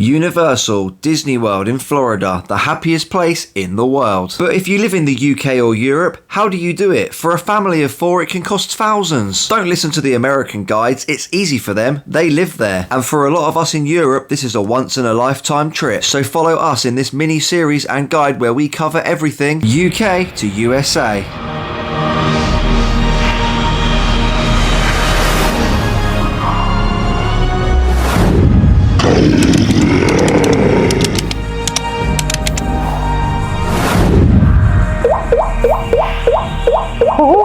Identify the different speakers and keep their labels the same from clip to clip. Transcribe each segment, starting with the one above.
Speaker 1: Universal Disney World in Florida, the happiest place in the world. But if you live in the UK or Europe, how do you do it? For a family of 4, it can cost thousands. Don't listen to the American guides, it's easy for them, they live there. And for a lot of us in Europe, this is a once in a lifetime trip. So follow us in this mini series and guide where we cover everything UK to USA.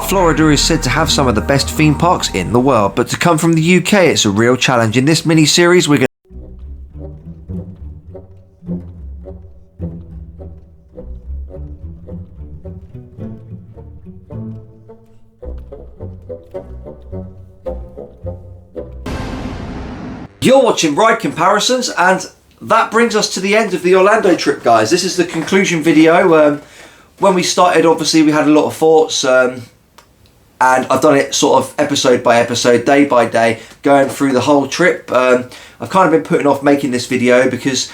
Speaker 1: Florida is said to have some of the best theme parks in the world, but to come from the UK, it's a real challenge. In this mini-series, we're going You're watching Ride Comparisons, and that brings us to the end of the Orlando trip, guys. This is the conclusion video. When we started, obviously, we had a lot of thoughts, and I've done it sort of episode by episode, day by day, going through the whole trip. I've kind of been putting off making this video because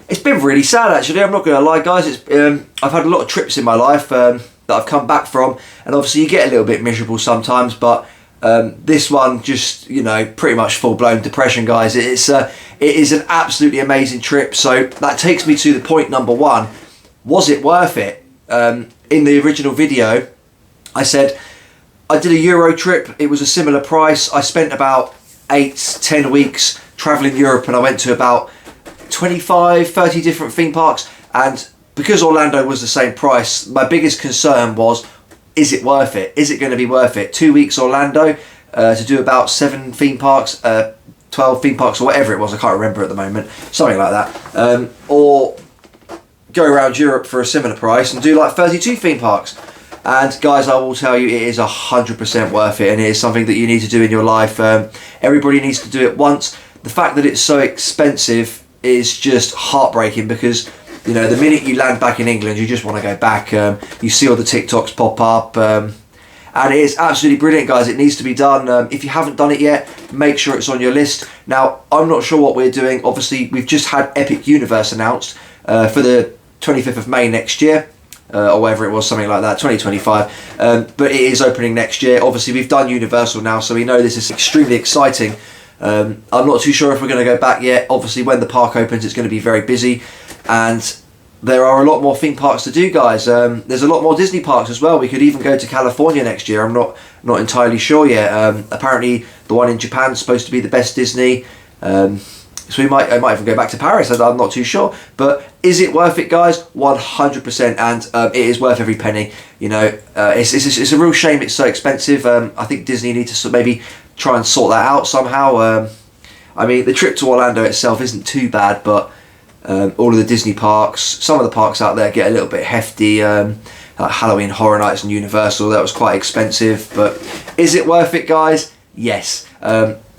Speaker 1: it's been really sad, actually. I'm not going to lie, guys. I've had a lot of trips in my life that I've come back from, and obviously you get a little bit miserable sometimes, but this one just, you know, pretty much full-blown depression, guys. It is an absolutely amazing trip. So that takes me to the point number one. Was it worth it? In the original video, I said I did a Euro trip. It was a similar price. I spent about 8-10 weeks traveling Europe, and I went to about 25-30 different theme parks. And because Orlando was the same price, my biggest concern was, is it worth it? Is it going to be worth it? 2 weeks Orlando to do about 7 theme parks, 12 theme parks, or whatever it was. I can't remember at the moment. Something like that. Or go around Europe for a similar price and do like 32 theme parks. And guys, I will tell you, it is 100% worth it, and it is something that you need to do in your life. Everybody needs to do it once. The fact that it's so expensive is just heartbreaking, because you know, the minute you land back in England, you just want to go back. You see all the TikToks pop up, and it is absolutely brilliant, guys. It needs to be done. If you haven't done it yet, make sure it's on your list. Now, I'm not sure what we're doing. Obviously, we've just had Epic Universe announced for the 25th of May next year. Or whatever it was, something like that, 2025. But it is opening next year. Obviously, we've done Universal now, so we know this is extremely exciting. I'm not too sure if we're going to go back yet. Obviously, when the park opens, it's going to be very busy. And there are a lot more theme parks to do, guys. There's a lot more Disney parks as well. We could even go to California next year. I'm not entirely sure yet. Apparently, the one in Japan is supposed to be the best Disney. So I might even go back to Paris. I'm not too sure. But is it worth it, guys? 100%, and it is worth every penny. You know, it's a real shame it's so expensive. I think Disney need to maybe try and sort that out somehow. I mean, the trip to Orlando itself isn't too bad, but all of the Disney parks, some of the parks out there get a little bit hefty. Like Halloween Horror Nights and Universal, that was quite expensive. But is it worth it, guys? Yes.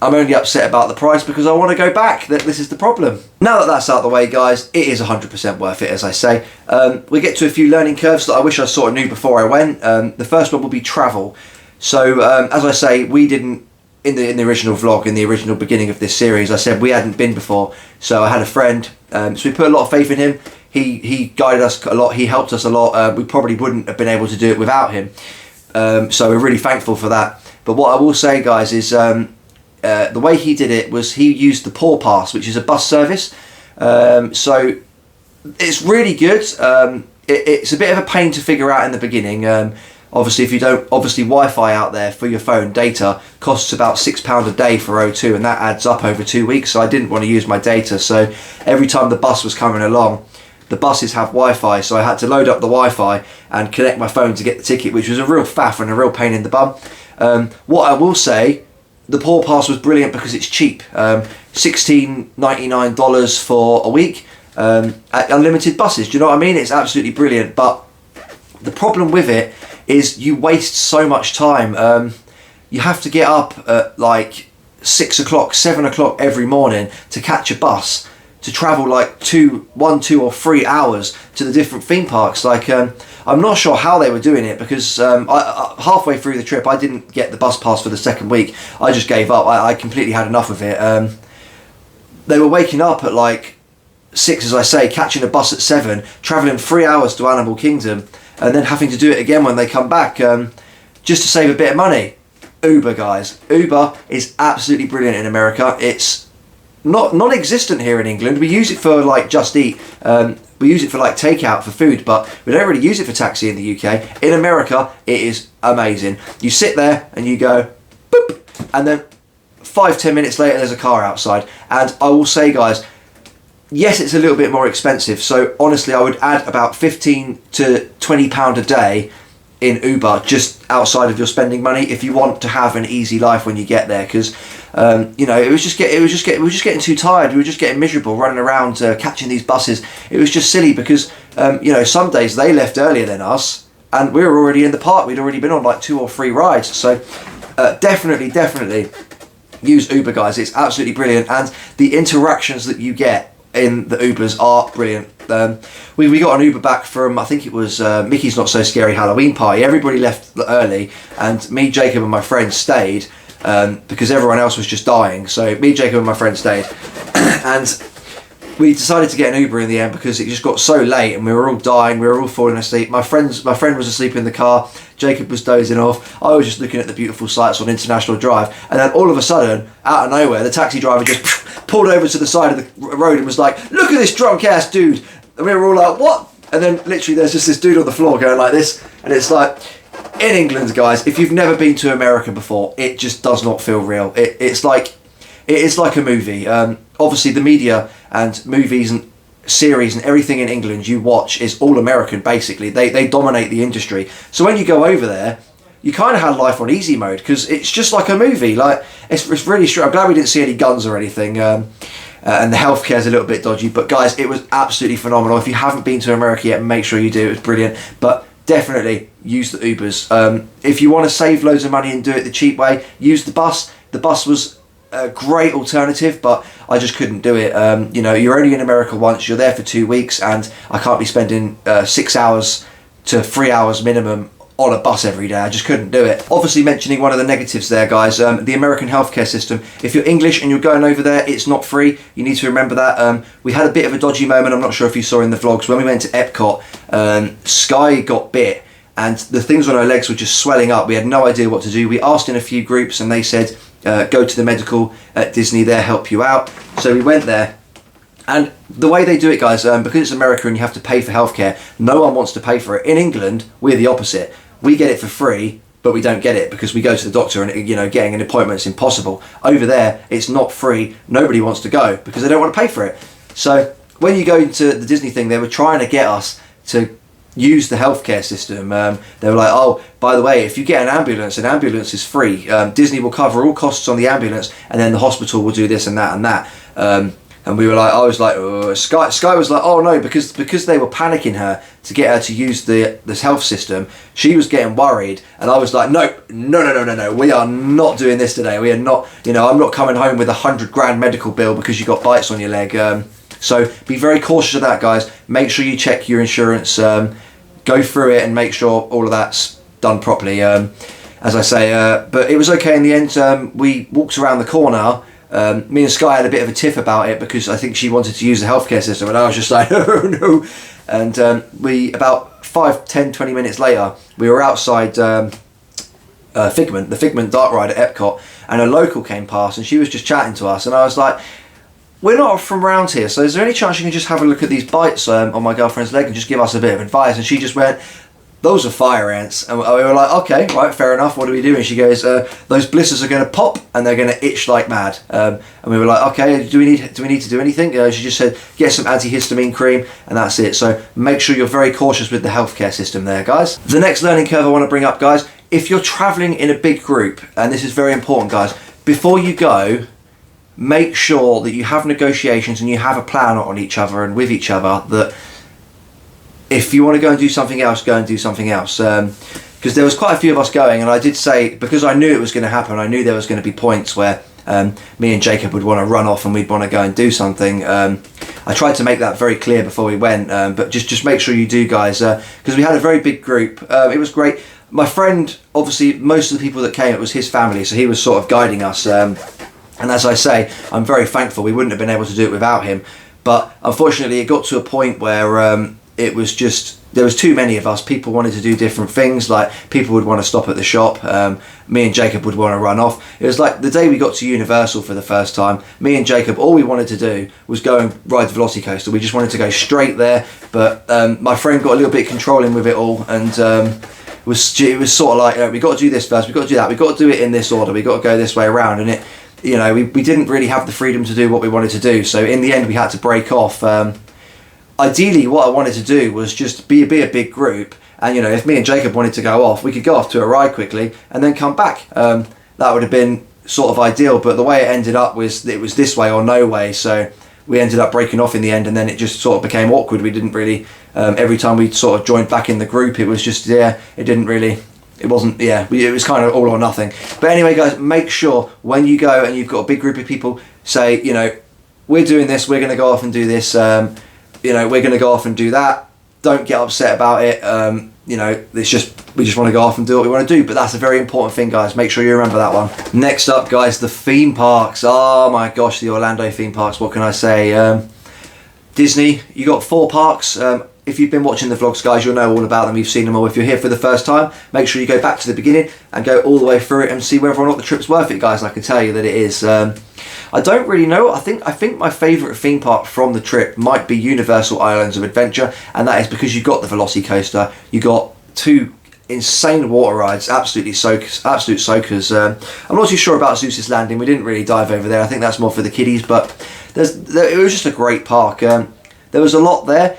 Speaker 1: I'm only upset about the price because I want to go back. This is the problem. Now that that's out of the way, guys, it is 100% worth it, as I say. We get to a few learning curves that I wish I sort of knew before I went. The first one will be travel. So, as I say, we didn't, in the original vlog, in the original beginning of this series, I said we hadn't been before. So I had a friend, so we put a lot of faith in him. He guided us a lot, he helped us a lot. We probably wouldn't have been able to do it without him. So we're really thankful for that. But what I will say, guys, is the way he did it was he used the Paw Pass, which is a bus service. So it's really good. It's a bit of a pain to figure out in the beginning. Obviously, if you don't, Wi-Fi out there for your phone, data costs about £6 a day for O2, and that adds up over 2 weeks. So I didn't want to use my data. So every time the bus was coming along, the buses have Wi-Fi, so I had to load up the Wi-Fi and connect my phone to get the ticket, which was a real faff and a real pain in the bum. What I will say, the Paw Pass was brilliant because it's cheap. $16.99 for a week at unlimited buses. Do you know what I mean? It's absolutely brilliant. But the problem with it is you waste so much time. You have to get up at like 6 o'clock, 7 o'clock every morning to catch a bus to travel like 1, 2 or 3 hours to the different theme parks. Like, I'm not sure how they were doing it because I halfway through the trip I didn't get the bus pass for the second week. I just gave up. I completely had enough of it. They were waking up at like 6, as I say, catching a bus at 7, travelling 3 hours to Animal Kingdom, and then having to do it again when they come back, just to save a bit of money. Uber, guys. Uber is absolutely brilliant in America. It's not non-existent here in England. We use it for like Just Eat. We use it for like takeout for food, but we don't really use it for taxi in the UK. In America, it is amazing. You sit there and you go, boop, and then 5-10 minutes later there's a car outside. And I will say, guys, yes, it's a little bit more expensive. So honestly, I would add about £15 to £20 a day in Uber, just outside of your spending money, if you want to have an easy life when you get there. Because you know, we were just getting too tired. We were just getting miserable running around catching these buses. It was just silly because you know, some days they left earlier than us, and we were already in the park. We'd already been on like 2 or 3 rides. So definitely use Uber, guys. It's absolutely brilliant, and the interactions that you get in the Ubers are brilliant. We got an Uber back from, I think it was Mickey's Not So Scary Halloween party. Everybody left early, and me, Jacob and my friend stayed because everyone else was just dying. So me, Jacob and my friend stayed and we decided to get an Uber in the end because it just got so late and we were all dying, we were all falling asleep. My friend was asleep in the car, Jacob was dozing off, I was just looking at the beautiful sights on International Drive, and then all of a sudden, out of nowhere, the taxi driver just pulled over to the side of the road and was like, "Look at this drunk ass dude," and we were all like, "What?" And then literally there's just this dude on the floor going like this, and it's like, in England, guys, if you've never been to America before, it just does not feel real. It is like a movie. Obviously the media and movies and series and everything in England you watch is all American, basically. They dominate the industry. So when you go over there, you kind of had life on easy mode because it's just like a movie. Like it's really straight. I'm glad we didn't see any guns or anything. And the healthcare's a little bit dodgy, but guys, it was absolutely phenomenal. If you haven't been to America yet, make sure you do. It was brilliant. But definitely use the Ubers. If you want to save loads of money and do it the cheap way, use the bus. The bus was a great alternative, but I just couldn't do it. You know, you're only in America once, you're there for 2 weeks, and I can't be spending 6 hours to 3 hours minimum on a bus every day. I just couldn't do it. Obviously mentioning one of the negatives there, guys, the American healthcare system. If you're English and you're going over there, it's not free. You need to remember that. We had a bit of a dodgy moment, I'm not sure if you saw in the vlogs, when we went to Epcot, Sky got bit and the things on her legs were just swelling up. We had no idea what to do. We asked in a few groups and they said, go to the medical at Disney, they'll help you out. So we went there, and the way they do it, guys, because it's America and you have to pay for healthcare, no one wants to pay for it. In England, we're the opposite. We get it for free, but we don't get it because we go to the doctor and, you know, getting an appointment is impossible. Over there, it's not free. Nobody wants to go because they don't want to pay for it. So when you go into the Disney thing, they were trying to get us to use the healthcare system. They were like, "Oh, by the way, if you get an ambulance is free. Disney will cover all costs on the ambulance, and then the hospital will do this and that and that." And we were like, I was like, oh. Sky was like, "Oh no," because they were panicking her to get her to use this health system. She was getting worried, and I was like, no, we are not doing this today. We are not, you know, I'm not coming home with £100,000 medical bill because you got bites on your leg. So be very cautious of that, guys. Make sure you check your insurance, go through it and make sure all of that's done properly. As I say, but it was okay in the end. We walked around the corner. Me and Sky had a bit of a tiff about it because I think she wanted to use the healthcare system and I was just like, oh no. And we, about 5, 10, 20 minutes later, we were outside Figment, the Figment dark ride at Epcot, and a local came past and she was just chatting to us, and I was like, "We're not from around here, so is there any chance you can just have a look at these bites on my girlfriend's leg and just give us a bit of advice?" And she just went, "Those are fire ants." And we were like, "Okay, right, fair enough, what do we do?" And she goes, "Those blisters are going to pop and they're going to itch like mad." And we were like, "Okay, do we need to do anything?" She just said, "Get some antihistamine cream," and that's it. So make sure you're very cautious with the healthcare system there, guys. The next learning curve I want to bring up, guys, if you're traveling in a big group, and this is very important, guys, before you go, make sure that you have negotiations and you have a plan on each other and with each other, that if you want to go and do something else, go and do something else. Because there was quite a few of us going, and I did say, because I knew it was going to happen, I knew there was going to be points where me and Jacob would want to run off and we'd want to go and do something. I tried to make that very clear before we went, but just make sure you do, guys, because we had a very big group. It was great. My friend, obviously, most of the people that came, it was his family, so he was sort of guiding us. And as I say, I'm very thankful. We wouldn't have been able to do it without him. But unfortunately, it got to a point where it was just, there was too many of us. People wanted to do different things. Like, people would want to stop at the shop. Me and Jacob would want to run off. It was like the day we got to Universal for the first time, me and Jacob, all we wanted to do was go and ride the Velocicoaster. We just wanted to go straight there. But my friend got a little bit controlling with it all, and it was sort of like, we got to do this first, we got to do that, we got to do it in this order, we got to go this way around. And it, you know, we didn't really have the freedom to do what we wanted to do. So in the end, we had to break off. Ideally, what I wanted to do was just be a big group, and you know, if me and Jacob wanted to go off, we could go off to a ride quickly and then come back. That would have been sort of ideal, but the way it ended up was it was this way or no way. So we ended up breaking off in the end, and then it just sort of became awkward. We didn't really, every time we sort of joined back in the group, it was just, yeah, it didn't really, it wasn't, yeah, it was kind of all or nothing. But anyway, guys, make sure when you go and you've got a big group of people, say, you know, we're doing this, we're going to go off and do this, you know, we're going to go off and do that. Don't get upset about it. You know, it's just, we just want to go off and do what we want to do. But that's a very important thing, guys. Make sure you remember that one. Next up, guys, the theme parks. Oh my gosh, the Orlando theme parks. What can I say? Disney, you got 4 parks. If you've been watching the vlogs, guys, you'll know all about them. You've seen them all. If you're here for the first time, make sure you go back to the beginning and go all the way through it and see whether or not the trip's worth it, guys. And I can tell you that it is. I don't really know. I think my favourite theme park from the trip might be Universal Islands of Adventure, and that is because you got the Velocicoaster, you got 2 insane water rides, absolute soakers. I'm not too sure about Zeus's Landing. We didn't really dive over there. I think that's more for the kiddies, but it was just a great park. There was a lot there.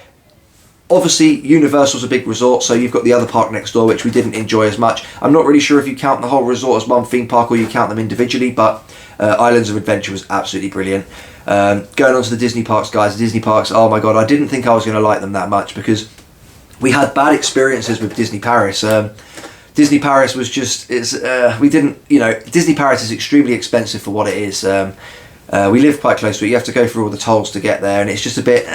Speaker 1: Obviously, Universal's a big resort, so you've got the other park next door, which we didn't enjoy as much. I'm not really sure if you count the whole resort as one theme park or you count them individually, but Islands of Adventure was absolutely brilliant. Going on to the Disney parks, guys, the Disney parks, oh my god, I didn't think I was going to like them that much, because we had bad experiences with Disney Paris. Disney Paris was just, we didn't, you know, Disney Paris is extremely expensive for what it is. We live quite close to it. You have to go through all the tolls to get there, and it's just a bit,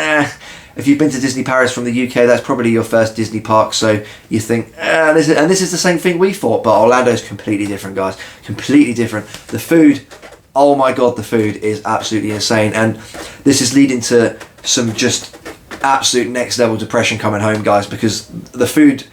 Speaker 1: if you've been to Disney Paris from the UK, that's probably your first Disney park, so you think, this is the same thing we thought, but Orlando's completely different, guys. Completely different. The food, oh my god, the food is absolutely insane, and this is leading to some just absolute next level depression coming home, guys, because the food,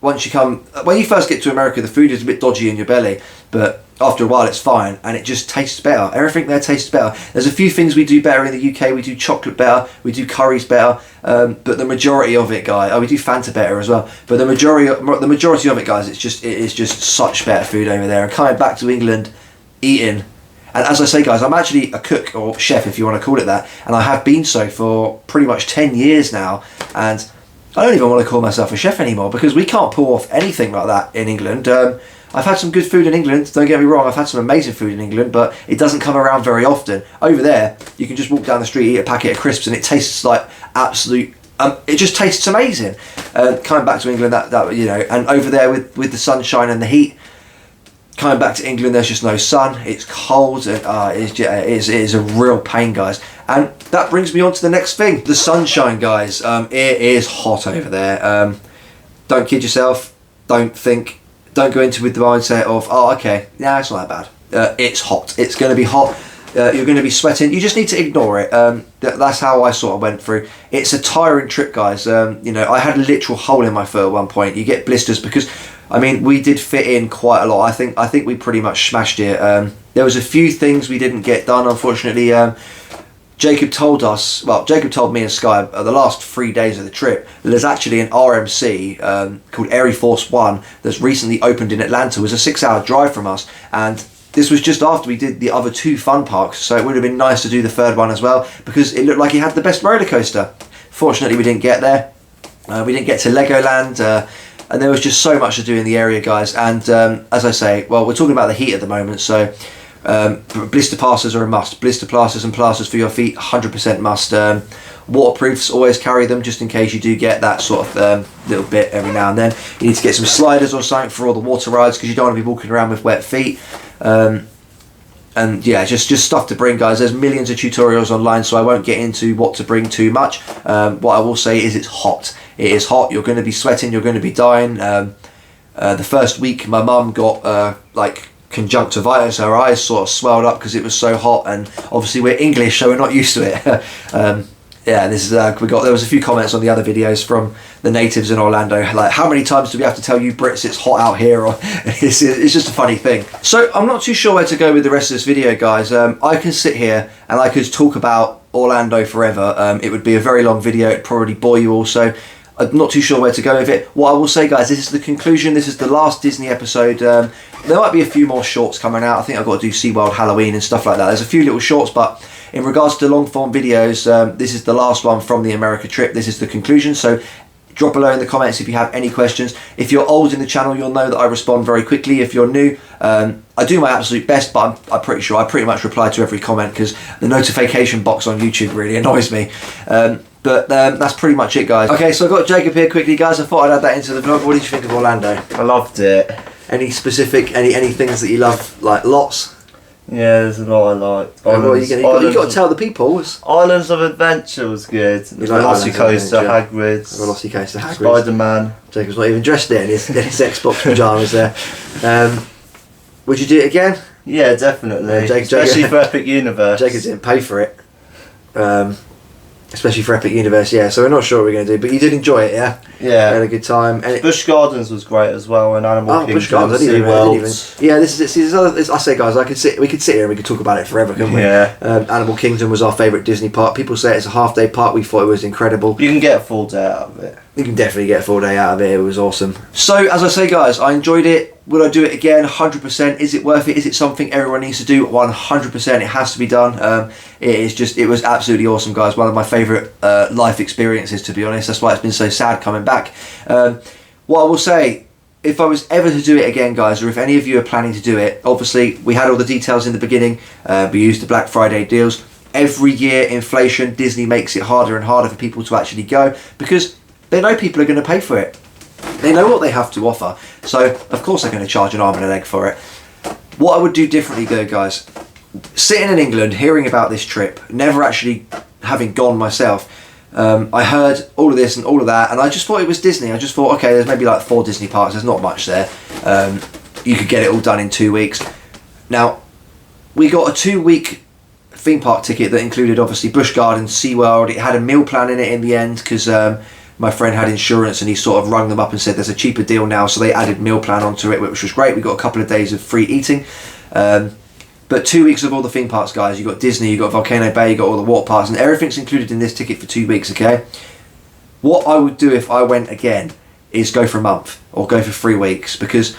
Speaker 1: when you first get to America, the food is a bit dodgy in your belly, but after a while it's fine, and it just tastes better. Everything there tastes better. There's a few things we do better in the UK. We do chocolate better, we do curries better, but the majority of it, guys, we do Fanta better as well, but the majority of it, guys, it is just such better food over there. And coming back to England, eating, and as I say, guys, I'm actually a cook, or chef if you want to call it that, and I have been so for pretty much 10 years now, and I don't even want to call myself a chef anymore, because we can't pull off anything like that in England. I've had some good food in England, don't get me wrong, I've had some amazing food in England, but it doesn't come around very often. Over there, you can just walk down the street, eat a packet of crisps, and it tastes like absolute, it just tastes amazing. Coming back to England, that you know, and over there with the sunshine and the heat, coming back to England, there's just no sun, it's cold, and it is a real pain, guys. And that brings me on to the next thing, the sunshine, guys. It is hot over there. Don't kid yourself, don't go into with the mindset of, oh, okay, yeah, it's not that bad. It's hot. It's going to be hot. You're going to be sweating. You just need to ignore it. That's how I sort of went through. It's a tiring trip, guys. You know, I had a literal hole in my foot at one point. You get blisters because, I mean, we did fit in quite a lot. I think we pretty much smashed it. There was a few things we didn't get done, unfortunately. Jacob told me and Sky the last 3 days of the trip that there's actually an RMC called Air Force One that's recently opened in Atlanta. It was a 6-hour drive from us, and this was just after we did the other 2 fun parks, so it would have been nice to do the 3rd one as well, because it looked like it had the best roller coaster. Fortunately, we didn't get there. We didn't get to Legoland, and there was just so much to do in the area, guys. And as I say, well, we're talking about the heat at the moment, so blister passes are a must. Blister plasters and plasters for your feet, 100% must. Waterproofs, always carry them just in case you do get that sort of little bit every now and then. You need to get some sliders or something for all the water rides, because you don't want to be walking around with wet feet. And yeah, just stuff to bring, guys. There's millions of tutorials online, so I won't get into what to bring too much. What I will say is it's hot. It is hot. You're going to be sweating. You're going to be dying. The first week, my mum got like conjunctivitis. Her eyes sort of swelled up because it was so hot, and obviously we're English, so we're not used to it. Yeah, this is there was a few comments on the other videos from the natives in Orlando, like, how many times do we have to tell you Brits it's hot out here? Or it's just a funny thing. So I'm not too sure where to go with the rest of this video, guys. I can sit here and I could talk about Orlando forever. It would be a very long video. It'd probably bore you also. I'm not too sure where to go with it. What I will say, guys, this is the conclusion. This is the last Disney episode. There might be a few more shorts coming out. I think I've got to do SeaWorld Halloween and stuff like that. There's a few little shorts, but in regards to long form videos, this is the last one from the America trip. This is the conclusion. So drop below in the comments if you have any questions. If you're old in the channel, you'll know that I respond very quickly. If you're new, I do my absolute best, but I'm pretty sure I pretty much reply to every comment because the notification box on YouTube really annoys me. But that's pretty much it, guys. Okay, so I've got Jacob here quickly, guys. I thought I'd add that into the vlog. What did you think of Orlando?
Speaker 2: I loved it.
Speaker 1: Any specific, any things that you love, like lots?
Speaker 2: Yeah, there's a lot I liked.
Speaker 1: You got to tell the people.
Speaker 2: Islands of Adventure was good. Velocicoaster, Hagrid's.
Speaker 1: Velocicoaster, Hagrid's.
Speaker 2: Spider-Man.
Speaker 1: Jacob's not even dressed there in his Xbox pyjamas there. Would you do it again?
Speaker 2: Yeah, definitely. Especially for Epic Universe.
Speaker 1: Jacob didn't pay for it. Especially for Epic Universe, yeah. So we're not sure what we're going to do, but you did enjoy it, yeah?
Speaker 2: Yeah.
Speaker 1: You had a good time. And
Speaker 2: Busch Gardens was great as well, and Animal Kingdom.
Speaker 1: Busch Gardens, I didn't even. Yeah, this is it. See, I say, guys, we could sit here and we could talk about it forever, couldn't we?
Speaker 2: Yeah.
Speaker 1: Animal Kingdom was our favourite Disney park. People say it's a half-day park. We thought it was incredible.
Speaker 2: You can get a full day out of it.
Speaker 1: You can definitely get a full day out of it. It was awesome. So, as I say, guys, I enjoyed it. Would I do it again? 100%. Is it worth it? Is it something everyone needs to do? 100%. It has to be done. It was absolutely awesome, guys. One of my favourite life experiences, to be honest. That's why it's been so sad coming back. What I will say, if I was ever to do it again, guys, or if any of you are planning to do it, obviously we had all the details in the beginning. We used the Black Friday deals. Every year, inflation, Disney makes it harder and harder for people to actually go because they know people are going to pay for it. They know what they have to offer. So, of course, they're going to charge an arm and a leg for it. What I would do differently, though, guys, sitting in England, hearing about this trip, never actually having gone myself, I heard all of this and all of that, and I just thought it was Disney. I just thought, okay, there's maybe like 4 Disney parks. There's not much there. You could get it all done in 2 weeks. Now, we got a 2-week theme park ticket that included, obviously, Busch Gardens, SeaWorld. It had a meal plan in it in the end because my friend had insurance and he sort of rung them up and said there's a cheaper deal now, so they added meal plan onto it, which was great. We got a couple of days of free eating. But 2 weeks of all the theme parks, guys. You got Disney, you got Volcano Bay, you got all the water parks, and everything's included in this ticket for 2 weeks, okay? What I would do if I went again is go for a month or go for 3 weeks, because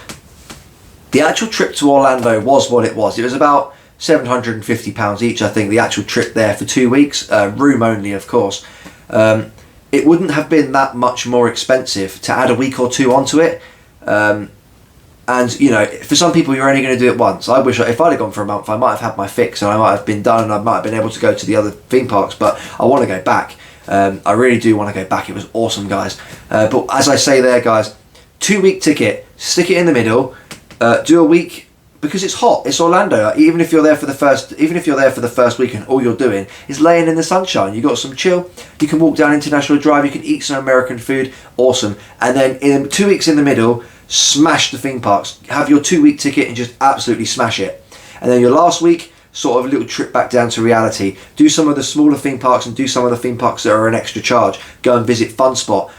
Speaker 1: the actual trip to Orlando was what it was. It was about £750 each, I think, the actual trip there for 2 weeks, room only, of course. It wouldn't have been that much more expensive to add a week or 2 onto it. And, you know, for some people, you're only going to do it once. I wish if I'd have gone for a month, I might have had my fix and I might have been done and I might have been able to go to the other theme parks, but I want to go back. I really do want to go back. It was awesome, guys. But as I say there, guys, 2-week ticket, stick it in the middle, do a week, because it's hot. It's Orlando. Even if you're there for the first week and all you're doing is laying in the sunshine, you got some chill. You can walk down International Drive. You can eat some American food. Awesome. And then in 2 weeks in the middle, smash the theme parks. Have your 2-week ticket and just absolutely smash it. And then your last week, sort of a little trip back down to reality. Do some of the smaller theme parks and do some of the theme parks that are an extra charge. Go and visit Fun Spot.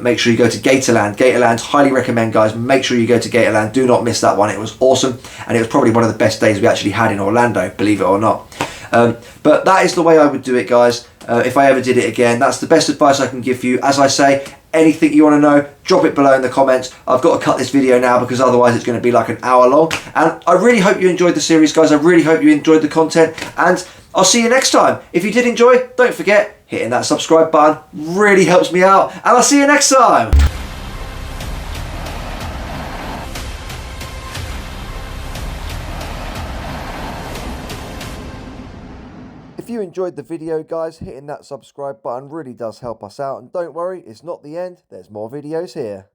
Speaker 1: Make sure you go to Gatorland. Gatorland, highly recommend, guys. Make sure you go to Gatorland. Do not miss that one. It was awesome. And it was probably one of the best days we actually had in Orlando, believe it or not. But that is the way I would do it, guys. If I ever did it again, that's the best advice I can give you. As I say, anything you want to know, drop it below in the comments. I've got to cut this video now because otherwise it's going to be like an hour long. And I really hope you enjoyed the series, guys. I really hope you enjoyed the content. And I'll see you next time. If you did enjoy, don't forget, hitting that subscribe button really helps me out. And I'll see you next time. If you enjoyed the video, guys, hitting that subscribe button really does help us out. And don't worry, it's not the end. There's more videos here.